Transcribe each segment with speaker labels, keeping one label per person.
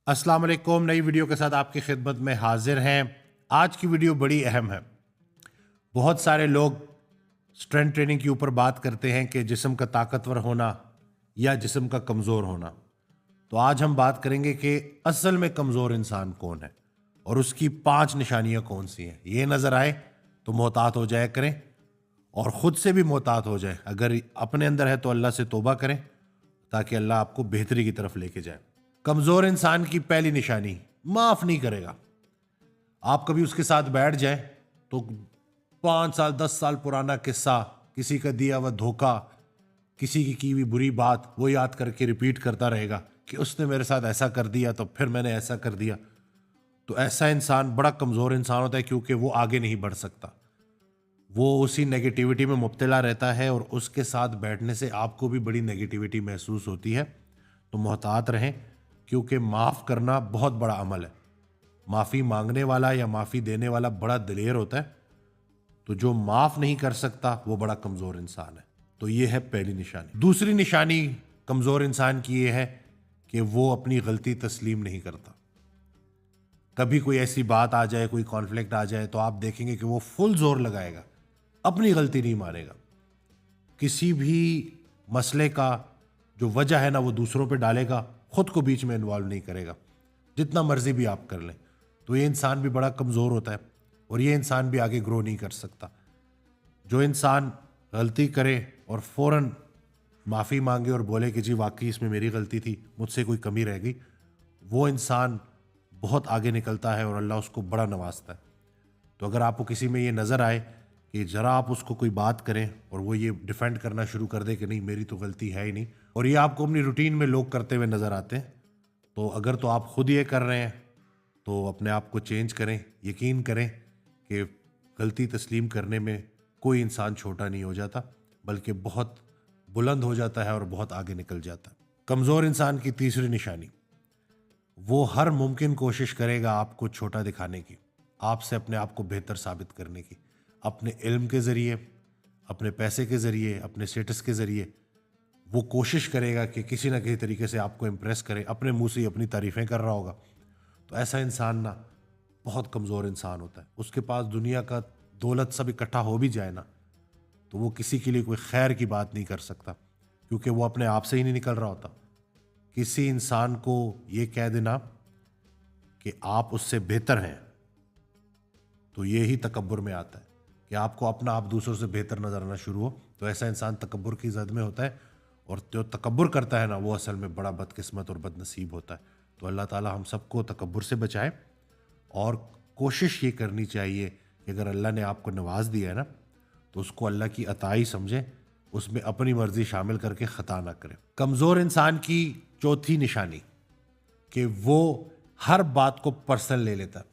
Speaker 1: अस्सलाम वालेकुम। नई वीडियो के साथ आपकी खिदमत में हाजिर हैं। आज की वीडियो बड़ी अहम है। बहुत सारे लोग स्ट्रेंथ ट्रेनिंग के ऊपर बात करते हैं कि जिस्म का ताकतवर होना या जिस्म का कमज़ोर होना। तो आज हम बात करेंगे कि असल में कमज़ोर इंसान कौन है और उसकी 5 निशानियां कौन सी हैं। ये नज़र आए तो मोहतात हो जाया करें और ख़ुद से भी मोहतात हो जाए। अगर अपने अंदर है तो अल्लाह से तौबा करें ताकि अल्लाह आपको बेहतरी की तरफ लेके जाए। कमज़ोर इंसान की पहली निशानी, माफ़ नहीं करेगा। आप कभी उसके साथ बैठ जाए तो 5 साल 10 साल पुराना किस्सा, किसी का दिया हुआ धोखा, किसी की हुई बुरी बात वो याद करके रिपीट करता रहेगा कि उसने मेरे साथ ऐसा कर दिया तो फिर मैंने ऐसा कर दिया। तो ऐसा इंसान बड़ा कमज़ोर इंसान होता है, क्योंकि वो आगे नहीं बढ़ सकता। वो उसी नेगेटिविटी में मुब्तला रहता है और उसके साथ बैठने से आपको भी बड़ी नेगेटिविटी महसूस होती है। तो मोहतात रहें, क्योंकि माफ़ करना बहुत बड़ा अमल है। माफ़ी मांगने वाला या माफ़ी देने वाला बड़ा दिलेर होता है। तो जो माफ़ नहीं कर सकता वो बड़ा कमज़ोर इंसान है। तो ये है पहली निशानी। दूसरी निशानी कमज़ोर इंसान की ये है कि वो अपनी गलती तस्लीम नहीं करता। कभी कोई ऐसी बात आ जाए, कोई कॉन्फ्लिक्ट आ जाए, तो आप देखेंगे कि वो फुल जोर लगाएगा, अपनी गलती नहीं मानेगा। किसी भी मसले का जो वजह है ना वो दूसरों पे डालेगा, खुद को बीच में इन्वॉल्व नहीं करेगा, जितना मर्जी भी आप कर लें। तो ये इंसान भी बड़ा कमज़ोर होता है और ये इंसान भी आगे ग्रो नहीं कर सकता। जो इंसान गलती करे और फ़ौरन माफ़ी मांगे और बोले कि जी वाकई इसमें मेरी गलती थी, मुझसे कोई कमी रह गई, वो इंसान बहुत आगे निकलता है और अल्लाह उसको बड़ा नवाजता है। तो अगर आपको किसी में ये नज़र आए कि ज़रा आप उसको कोई बात करें और वो ये डिफेंड करना शुरू कर दे कि नहीं मेरी तो गलती है ही नहीं, और ये आपको अपनी रूटीन में लोग करते हुए नज़र आते हैं, तो अगर तो आप खुद ये कर रहे हैं तो अपने आप को चेंज करें। यकीन करें कि गलती तस्लीम करने में कोई इंसान छोटा नहीं हो जाता, बल्कि बहुत बुलंद हो जाता है और बहुत आगे निकल जाता है। कमज़ोर इंसान की तीसरी निशानी, वो हर मुमकिन कोशिश करेगा आपको छोटा दिखाने की, आपसे अपने आप को बेहतर साबित करने की। अपने इल्म के ज़रिए, अपने पैसे के ज़रिए, अपने स्टेटस के ज़रिए वो कोशिश करेगा कि किसी ना किसी तरीके से आपको इम्प्रेस करे। अपने मुंह से अपनी तारीफ़ें कर रहा होगा। तो ऐसा इंसान ना बहुत कमज़ोर इंसान होता है। उसके पास दुनिया का दौलत सब इकट्ठा हो भी जाए ना, तो वो किसी के लिए कोई खैर की बात नहीं कर सकता, क्योंकि वो अपने आप से ही नहीं निकल रहा होता। किसी इंसान को ये कह देना कि आप उससे बेहतर हैं, तो ये ही तकब्बुर में आता है कि आपको अपना आप दूसरों से बेहतर नजर आना शुरू हो। तो ऐसा इंसान तकब्बुर की जद में होता है, और जो तकब्बुर करता है ना वो असल में बड़ा बदकिस्मत और बदनसीब होता है। तो अल्लाह ताला हम सबको तकब्बुर से बचाए, और कोशिश ये करनी चाहिए कि अगर अल्लाह ने आपको नवाज दिया है ना, तो उसको अल्लाह की अताई समझे, उसमें अपनी मर्जी शामिल करके ख़ता ना करें। कमज़ोर इंसान की चौथी निशानी कि वो हर बात को पर्सनल ले लेता।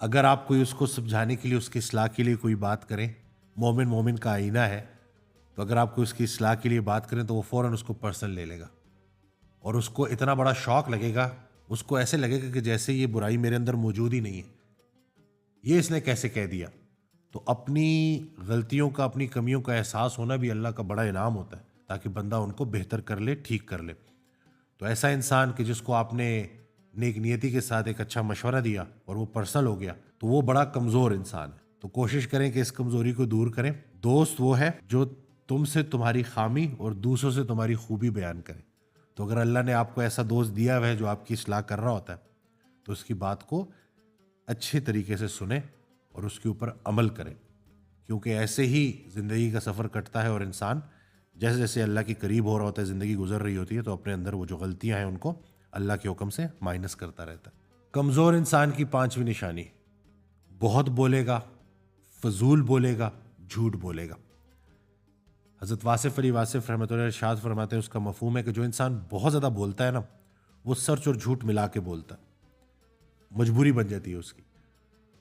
Speaker 1: अगर आप कोई उसको समझाने के लिए, उसकी इस्लाह के लिए कोई बात करें, मोमिन मोमिन का आईना है, तो अगर आप कोई उसकी इस्लाह के लिए बात करें तो वो फ़ौरन उसको पर्सनल ले लेगा और उसको इतना बड़ा शौक लगेगा, उसको ऐसे लगेगा कि जैसे ये बुराई मेरे अंदर मौजूद ही नहीं है, ये इसने कैसे कह दिया। तो अपनी गलतियों का, अपनी कमियों का एहसास होना भी अल्लाह का बड़ा इनाम होता है, ताकि बंदा उनको बेहतर कर ले, ठीक कर ले। तो ऐसा इंसान कि जिसको आपने नेक नियति के साथ एक अच्छा मशवरा दिया और वो पर्सनल हो गया, तो वो बड़ा कमज़ोर इंसान है। तो कोशिश करें कि इस कमज़ोरी को दूर करें। दोस्त वो है जो तुमसे तुम्हारी खामी और दूसरों से तुम्हारी खूबी बयान करे। तो अगर अल्लाह ने आपको ऐसा दोस्त दिया हुआ है जो आपकी इस्लाह कर रहा होता है, तो उसकी बात को अच्छे तरीके से सुने और उसके ऊपर अमल करें, क्योंकि ऐसे ही ज़िंदगी का सफ़र कटता है और इंसान जैसे जैसे अल्लाह के करीब हो रहा होता है, ज़िंदगी गुजर रही होती है, तो अपने अंदर वो जो गलतियां हैं उनको अल्लाह के हुक्म से माइनस करता रहता है। कमज़ोर इंसान की पांचवी निशानी, बहुत बोलेगा, फजूल बोलेगा, झूठ बोलेगा। हज़रत वासिफ़ अली वासिफ़ रहमतुल्लाह अलैह इरशाद फरमाते हैं, उसका मफ़हूम है कि जो इंसान बहुत ज़्यादा बोलता है ना, वो सच और झूठ मिला के बोलता है, मजबूरी बन जाती है उसकी,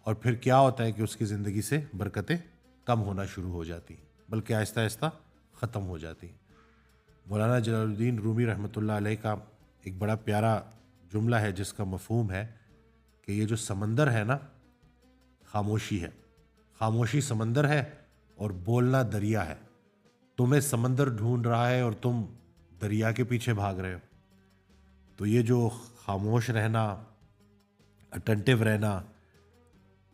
Speaker 1: और फिर क्या होता है कि उसकी ज़िंदगी से बरकतें कम होना शुरू हो जाती हैं, बल्कि आहिस्ता आहिस्ता ख़त्म हो जाती हैं। मौलाना जलालुद्दीन रूमी रहमतुल्लाह अलैह का एक बड़ा प्यारा जुमला है जिसका मफ़हूम है कि ये जो समंदर है ना, खामोशी है, खामोशी समंदर है और बोलना दरिया है। तुम्हें समंदर ढूंढ रहा है और तुम दरिया के पीछे भाग रहे हो। تو یہ جو خاموش رہنا، اٹینٹیو رہنا،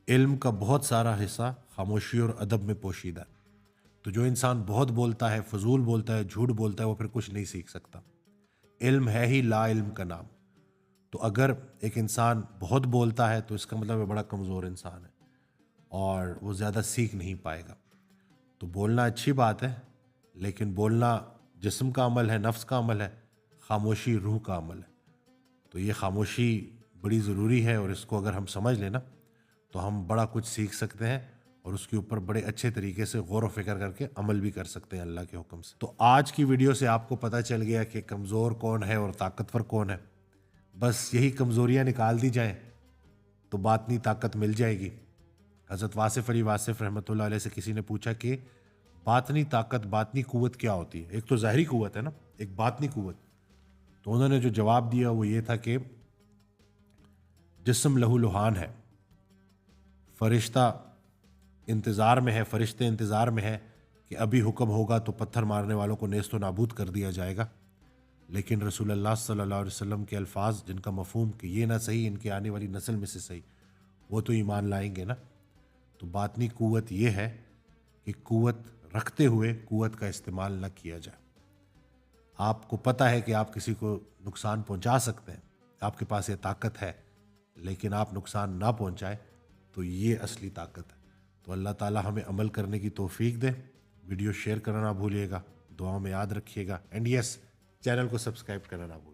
Speaker 1: علم کا بہت سارا حصہ خاموشی اور ادب میں پوشیدہ ہے. تو جو انسان بہت بولتا ہے، فضول بولتا ہے، جھوٹ بولتا ہے، وہ پھر کچھ نہیں سیکھ سکتا. علم ہے ہی لا علم کا نام. تو اگر ایک انسان بہت بولتا ہے تو اس کا مطلب وہ بڑا کمزور انسان ہے اور وہ زیادہ سیکھ نہیں پائے گا. تو بولنا اچھی بات ہے، لیکن بولنا جسم کا عمل ہے، نفس کا عمل ہے، خاموشی روح کا عمل ہے. تو یہ خاموشی بڑی ضروری ہے، اور اس کو اگر ہم سمجھ لیں نا تو ہم بڑا کچھ سیکھ سکتے ہیں اور اس کے اوپر بڑے اچھے طریقے سے غور و فکر کر کے عمل بھی کر سکتے ہیں اللہ کے حکم سے. تو آج کی ویڈیو سے آپ کو پتہ چل گیا کہ کمزور کون ہے اور طاقتور کون ہے. بس یہی کمزوریاں نکال دی جائیں تو باطنی طاقت مل جائے گی. حضرت واصف علی واصف رحمۃ اللہ علیہ سے کسی نے پوچھا کہ باطنی طاقت، باطنی قوت کیا ہوتی ہے؟ ایک تو ظاہری قوت ہے نا، ایک باطنی قوت. تو انہوں نے جو جواب دیا وہ یہ تھا کہ جسم لہو لہان ہے، فرشتہ انتظار میں ہے، فرشتے انتظار میں ہے کہ ابھی حکم ہوگا تو پتھر مارنے والوں کو نیست و نابود کر دیا جائے گا. لیکن رسول اللہ صلی اللہ علیہ وسلم کے الفاظ جن کا مفہوم کہ یہ نہ صحیح، ان کے آنے والی نسل میں سے صحیح، وہ تو ایمان لائیں گے نا. تو باطنی قوت یہ ہے کہ قوت رکھتے ہوئے قوت کا استعمال نہ کیا جائے. آپ کو پتہ ہے کہ آپ کسی کو نقصان پہنچا سکتے ہیں، آپ کے پاس یہ طاقت ہے، لیکن آپ نقصان نہ پہنچائے تو یہ اصلی طاقت ہے. تو اللہ تعالی ہمیں عمل کرنے کی توفیق دے. ویڈیو شیئر کرنا نہ بھولیے گا، دعاؤں میں یاد رکھیے گا، اینڈ یس چینل کو سبسکرائب کرنا نہ بھولیے.